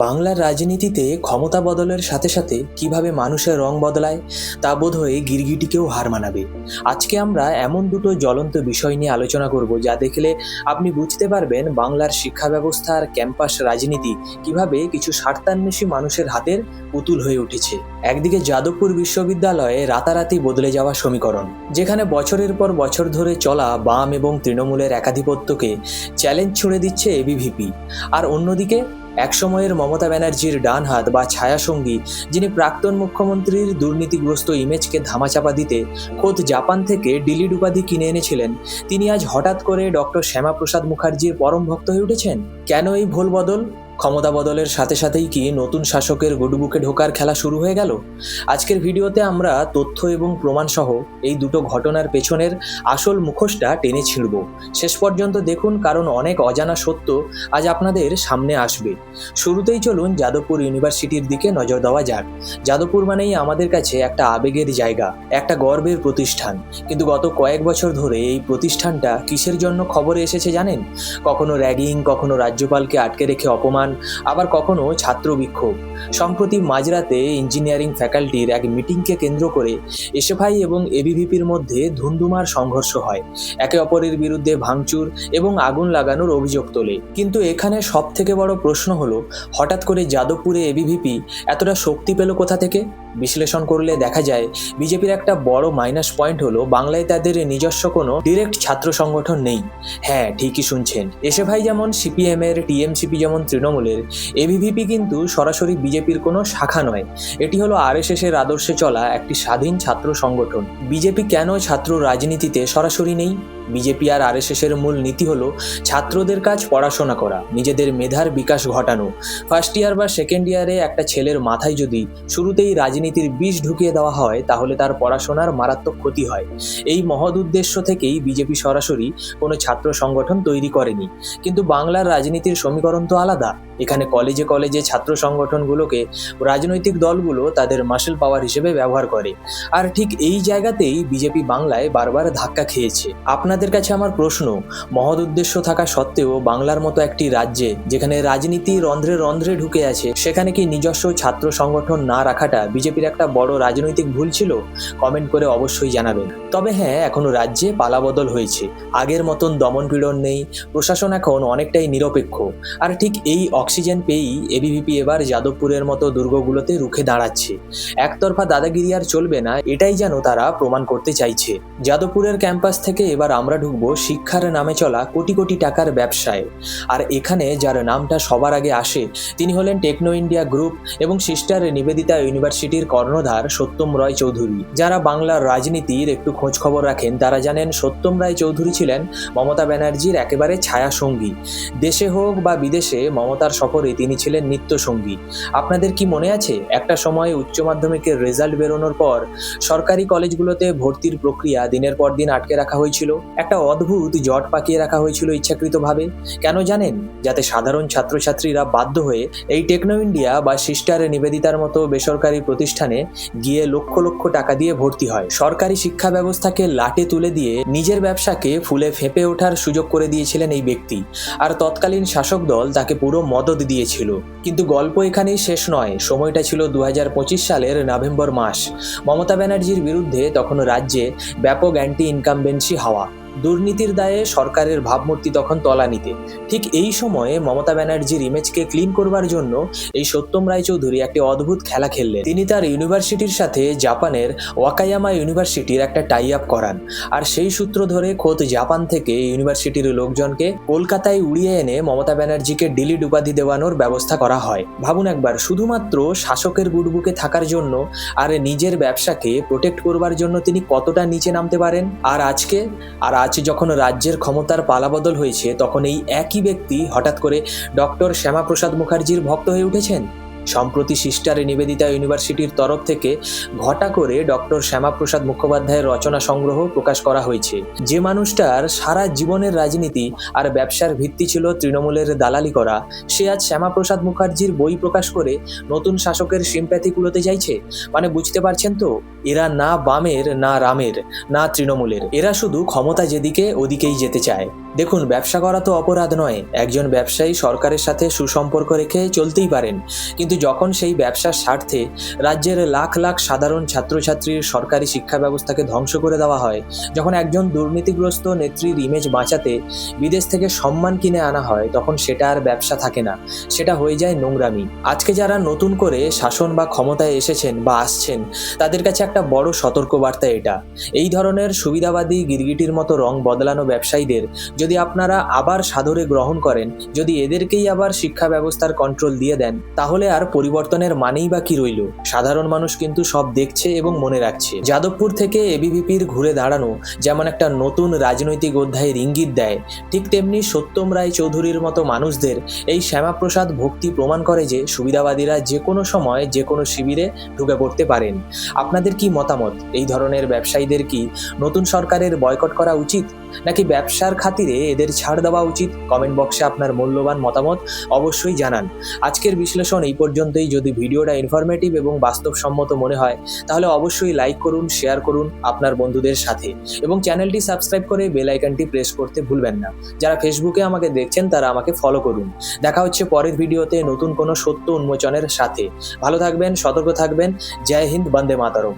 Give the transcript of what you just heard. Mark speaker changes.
Speaker 1: বাংলার রাজনীতিতে ক্ষমতা বদলের সাথে সাথে কিভাবে মানুষের রং বদলায় তা বোধহয় গিরগিটিকেও হার মানাবে। আজকে আমরা এমন দুটো জ্বলন্ত বিষয় নিয়ে আলোচনা করব যা দেখলে আপনি বুঝতে পারবেন বাংলার শিক্ষা ব্যবস্থা আর ক্যাম্পাস রাজনীতি কিভাবে কিছু স্বার্থান্বেষী মানুষের হাতের পুতুল হয়ে উঠেছে। একদিকে যাদবপুর বিশ্ববিদ্যালয়ে রাতারাতি বদলে যাওয়া সমীকরণ, যেখানে বছরের পর বছর ধরে চলা বাম এবং তৃণমূলের একাধিপত্যকে চ্যালেঞ্জ ছুড়ে দিচ্ছে এবিভিপি। আর অন্যদিকে একসময়ের মমতা ব্যানার্জির ডান হাত বা ছায়াসঙ্গী, যিনি প্রাক্তন মুখ্যমন্ত্রীর দুর্নীতিগ্রস্ত ইমেজকে ধামাচাপা দিতে খোদ জাপান থেকে ডিলিট উপাধি কিনে এনেছিলেন, তিনি আজ হঠাৎ করে ডক্টর শ্যামাপ্রসাদ মুখার্জির পরম ভক্ত হয়ে উঠেছেন। কেন এই ভুল বদল? ক্ষমতা বদলের সাথে সাথেই কি নতুন শাসকের গুডবুকে ঢোকার খেলা শুরু হয়ে গেল? আজকের ভিডিওতে আমরা তথ্য এবং প্রমাণ সহ এই দুটো ঘটনার পেছনের আসল মুখোশটা টেনে ছিঁড়ব। শেষ পর্যন্ত দেখুন, কারণ অনেক অজানা সত্য আজ আপনাদের সামনে আসবে। শুরুতেই চলুন যাদবপুর ইউনিভার্সিটির দিকে নজর দেওয়া যাক। যাদবপুর মানেই আমাদের কাছে একটা আবেগের জায়গা, একটা গর্বের প্রতিষ্ঠান। কিন্তু গত কয়েক বছর ধরে এই প্রতিষ্ঠানটা কিসের জন্য খবরে এসেছে জানেন? কখনো র্যাগিং, কখনো রাজ্যপালকে আটকে রেখে অপমান, আবার কখনো ছাত্র বিক্ষোভ। সম্প্রতি মাঝরাতে ইঞ্জিনিয়ারিং ফ্যাকাল্টির এক মিটিংকে কেন্দ্র করে এসএফআই এবং এবিভিপির মধ্যে ধুন্ধুমার সংঘর্ষ হয়। একে অপরের বিরুদ্ধে ভাঙচুর এবং আগুন লাগানোর অভিযোগ তোলে। কিন্তু এখানে সব থেকে বড় প্রশ্ন হলো, হঠাৎ করে যাদবপুরে এবিভিপি এতটা শক্তি পেল কোথা থেকে? বিশ্লেষণ করলে দেখা যায় বিজেপির একটা বড় মাইনাস পয়েন্ট হলো বাংলায় তাদের নিজস্ব কোনো ডিরেক্ট ছাত্র সংগঠন নেই। হ্যাঁ, ঠিকই শুনছেন। এসএফআই যেমন সিপিএম এর, টিএমসিপি যেমন তৃণমূলের, এবিভিপি কিন্তু সরাসরি বিজেপির কোনো শাখা নয়। এটি হলো আরএসএস এর আদর্শে চলা একটি স্বাধীন ছাত্র সংগঠন। বিজেপি কেন ছাত্র রাজনীতিতে সরাসরি নেই? বিজেপি আর আরএসএস এর মূল নীতি হলো ছাত্রদের কাজ পড়াশোনা করা, নিজেদের মেধার বিকাশ ঘটানো। ফার্স্ট ইয়ার বা সেকেন্ড ইয়ারে একটা ছেলের মাথায় যদি শুরুতেই রাজনীতির বিষ ঢুকিয়ে দেওয়া হয়, তাহলে তার পড়াশোনার মারাত্মক ক্ষতি হয়। এই মহৎ উদ্দেশ্য থেকেই বিজেপি সরাসরি কোনো ছাত্র সংগঠন তৈরি করেনি। কিন্তু বাংলার রাজনীতির সমীকরণ তো আলাদা। এখানে কলেজে কলেজে ছাত্র সংগঠনগুলোকে রাজনৈতিক দলগুলো তাদের মাসেল পাওয়ার হিসেবে ব্যবহার করে। আর ঠিক এই জায়গাতেই বিজেপি বাংলায় বারবার ধাক্কা খেয়েছে। আপনাদের কাছে আমার প্রশ্ন, মহৎ উদ্দেশ্য থাকা সত্ত্বেও বাংলার মতো একটি রাজ্যে যেখানে রাজনীতি রন্ধ্রে রন্ধ্রে ঢুকে আছে, সেখানে কি নিজস্ব ছাত্র সংগঠন না রাখাটা বিজেপির একটা বড় রাজনৈতিক ভুল ছিল? কমেন্ট করে অবশ্যই জানাবেন। তবে হ্যাঁ, এখনো রাজ্যে পালাবদল হয়েছে। আগের মতন দমনপীড়ন নেই, প্রশাসন এখন অনেকটাই নিরপেক্ষ। আর ঠিক এই অক্সিজেন পেয়েই এবিভিপি এবার যাদবপুরের মতো দুর্গগুলোতে রুখে দাঁড়াচ্ছে। একতরফা দাদাগিরি আর চলবে না, এটাই যেন তারা প্রমাণ করতে চাইছে। যাদবপুরের ক্যাম্পাস থেকে এবার আমরা ঢুকবো শিক্ষার নামে চলা কোটি কোটি টাকার ব্যবসায়। আর এখানে যার নামটা সবার আগে আসে, তিনি হলেন টেকনো ইন্ডিয়া গ্রুপ এবং সিস্টার নিবেদিতা ইউনিভার্সিটির কর্ণধার সত্যম রায় চৌধুরী। যারা বাংলার রাজনীতির একটু খোঁজ খবর রাখেন তারা জানেন সত্যম রায় চৌধুরী ছিলেন মমতা ব্যানার্জির একেবারে ছায়া সঙ্গী। দেশে হোক বা বিদেশে মমতার সফরে তিনি ছিলেন নিত্য সঙ্গী। আপনাদের কি মনে আছে, একটা সময় উচ্চ মাধ্যমিকের রেজাল্ট বেরোনোর পর সরকারি কলেজগুলোতে ভর্তির প্রক্রিয়া দিনের পর দিন আটকে রাখা হয়েছিল? একটা অদ্ভুত জট পাকিয়ে রাখা হয়েছিল ইচ্ছাকৃতভাবে। কেন জানেন? যাতে সাধারণ ছাত্রছাত্রীরা বাধ্য হয়ে এই টেকনো ইন্ডিয়া বা সিস্টার নিবেদিতার মতো বেসরকারি প্রতিষ্ঠানে গিয়ে লক্ষ লক্ষ টাকা দিয়ে ভর্তি হয়। সরকারি শিক্ষা ব্যবস্থাকে লাটে তুলে দিয়ে নিজের ব্যবসাকে ফুলে ফেঁপে ওঠার সুযোগ করে দিয়েছিলেন এই ব্যক্তি। আর তৎকালীন শাসক দল তাকে পুরো মদদ দিয়েছিল। কিন্তু গল্প এখানেই শেষ নয়। সময়টা ছিল 2025 সালের নভেম্বর মাস। মমতা ব্যানার্জির বিরুদ্ধে তখন রাজ্যে ব্যাপক অ্যান্টি ইনকামবেন্সি হাওয়া। দুর্নীতির দায়ে সরকারের ভাবমূর্তি তখন তলানিতে। ঠিক এই সময়ে মমতা ব্যানার্জির ইমেজকে ক্লিন করবার জন্য এই সত্যম রায় চৌধুরী একটি অদ্ভুত খেলা খেললেন। তিনি তার ইউনিভার্সিটির সাথে জাপানের ওয়াকায়ামা ইউনিভার্সিটির একটা টাই আপ করান। আর সেই সূত্র ধরে খোদ জাপান থেকে ইউনিভার্সিটির লোকজনকে কলকাতায় উড়িয়ে এনে মমতা ব্যানার্জিকে ডিলিট উপাধি দেওয়ানোর ব্যবস্থা করা হয়। ভাবুন একবার, শুধুমাত্র শাসকের গুডবুকে থাকার জন্য আর নিজের ব্যবসাকে প্রোটেক্ট করবার জন্য তিনি কতটা নিচে নামতে পারেন। আর আজ যখন রাজ্যের ক্ষমতার পালাবদল হয়েছে, তখন এই একই ব্যক্তি হঠাৎ করে ডক্টর শ্যামাপ্রসাদ মুখার্জির ভক্ত হয়ে উঠেছেন। সম্প্রতি সিস্টার নিবেদিতা ইউনিভার্সিটির তরফ থেকে ঘটা করে ডক্টর শ্যামাপ্রসাদ মুখোপাধ্যায়ের রচনা সংগ্রহ প্রকাশ করা হয়েছে। যে মানুষটার সারা জীবনের রাজনীতি আর ব্যবসার ভিত্তি ছিল তৃণমূলের দালালি করা, সে আজ শ্যামাপ্রসাদ মুখার্জির বই প্রকাশ করে নতুন শাসকের সিম্প্যাথি কুলোতে চাইছে। মানে বুঝতে পারছেন তো, এরা না বামের, না রামের, না তৃণমূলের, এরা শুধু ক্ষমতা যেদিকে ওদিকেই যেতে চায়। দেখুন, ব্যবসা করা তো অপরাধ নয়। একজন ব্যবসায়ী সরকারের সাথে সুসম্পর্ক রেখে চলতেই পারেন, কিন্তু যখন সেই ব্যবসার স্বার্থে রাজ্যের লাখ লাখ সাধারণ ছাত্রছাত্রীর সরকারি শিক্ষা ব্যবস্থাকে ধ্বংস করে দেওয়া হয়, যখন একজন দুর্নীতিগ্রস্ত নেত্রীর ইমেজ বাঁচাতে বিদেশ থেকে সম্মান কিনে আনা হয়, তখন সেটা আর ব্যবসা থাকে না, সেটা হয়ে যায় নোংরামি। আজকে যারা নতুন করে শাসন বা ক্ষমতায় এসেছেন বা আসছেন, তাদের কাছে একটা বড় সতর্কবার্তা এটা। এই ধরনের সুবিধাবাদী গিরগিটির মতো রং বদলানো ব্যবসায়ীদের যদি আপনারা আবার সাদরে গ্রহণ করেন, যদি এদেরকেই আবার শিক্ষা ব্যবস্থার কন্ট্রোল দিয়ে দেন, তাহলে আর পরিবর্তনের মানেই বা কি রইল? সাধারণ মানুষ কিন্তু সব দেখছে এবং মনে রাখছে। যাদবপুর থেকে এবিভিপির ঘুরে দাঁড়ানো যেমন একটা নতুন রাজনৈতিক অধ্যায়ের ইঙ্গিত দেয়, ঠিক তেমনি সত্যম রায় চৌধুরীর মতো মানুষদের এই শ্যামাপ্রসাদ ভক্তি প্রমাণ করে যে সুবিধাবাদীরা যে কোনো সময় যে কোনো শিবিরে ঢুকে পড়তে পারেন। আপনাদের কি মতামত? এই ধরনের ব্যবসায়ীদের কি নতুন সরকারের বয়কট করা উচিত, নাকি ব্যবসার খাতিরে এদের ছাড় দেওয়া উচিত? কমেন্ট বক্সে আপনার মূল্যবান মতামত অবশ্যই জানান। আজকের বিশ্লেষণ এই পর্যন্তই। যদি ভিডিওটা ইনফরমেটিভ এবং বাস্তবসম্মত মনে হয়, তাহলে অবশ্যই লাইক করুন, শেয়ার করুন আপনার বন্ধুদের সাথে, এবং চ্যানেলটি সাবস্ক্রাইব করে বেল আইকনটি প্রেস করতে ভুলবেন না। যারা ফেসবুকে আমাকে দেখছেন, তারা আমাকে ফলো করুন। দেখা হচ্ছে পরের ভিডিওতে নতুন কোনো সত্য উন্মোচনের সাথে। ভালো থাকবেন, সতর্ক থাকবেন। জয় হিন্দ, বন্দে মাতরম।